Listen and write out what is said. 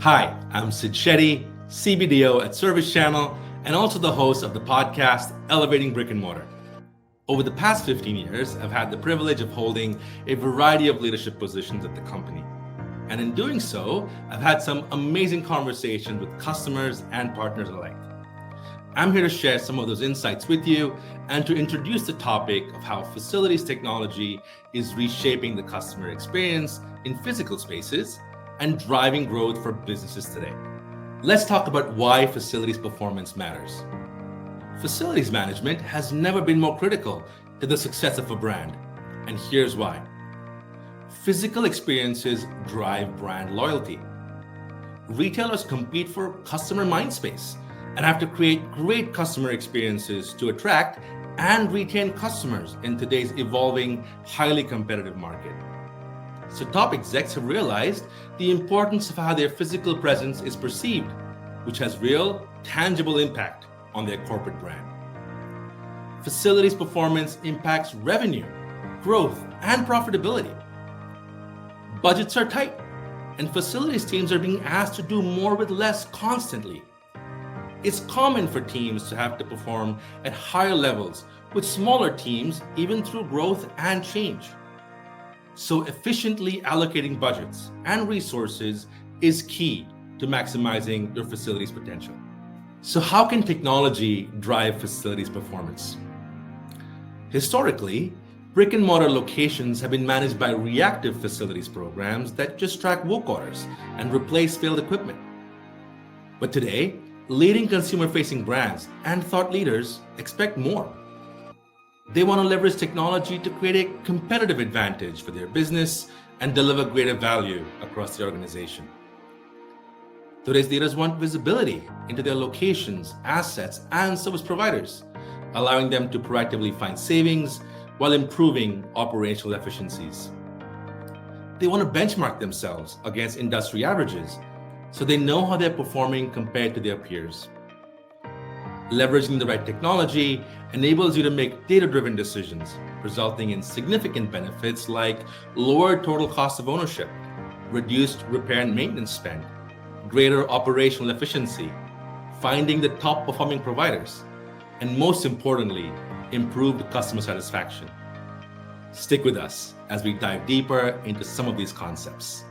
Hi, I'm Sid Shetty, CBDO at ServiceChannel, and also the host of the podcast Elevating Brick and Mortar. Over the past 15 years, I've had the privilege of holding a variety of leadership positions at the company. And in doing so, I've had some amazing conversations with customers and partners alike. I'm here to share some of those insights with you and to introduce the topic of how facilities technology is reshaping the customer experience in physical spaces and driving growth for businesses today. Let's talk about why facilities performance matters. Facilities management has never been more critical to the success of a brand, and here's why. Physical experiences drive brand loyalty. Retailers compete for customer mind space and have to create great customer experiences to attract and retain customers in today's evolving, highly competitive market. So top execs have realized the importance of how their physical presence is perceived, which has real, tangible impact on their corporate brand. Facilities performance impacts revenue, growth, and profitability. Budgets are tight, and facilities teams are being asked to do more with less constantly. It's common for teams to have to perform at higher levels with smaller teams, even through growth and change. So efficiently allocating budgets and resources is key to maximizing your facilities potential. So how can technology drive facilities performance? Historically, brick and mortar locations have been managed by reactive facilities programs that just track work orders and replace failed equipment. But today, leading consumer-facing brands and thought leaders expect more. They want to leverage technology to create a competitive advantage for their business and deliver greater value across the organization. Today's leaders want visibility into their locations, assets, and service providers, allowing them to proactively find savings while improving operational efficiencies. They want to benchmark themselves against industry averages so they know how they're performing compared to their peers. Leveraging the right technology enables you to make data-driven decisions, resulting in significant benefits like lower total cost of ownership, reduced repair and maintenance spend, greater operational efficiency, finding the top performing providers, and most importantly, improved customer satisfaction. Stick with us as we dive deeper into some of these concepts.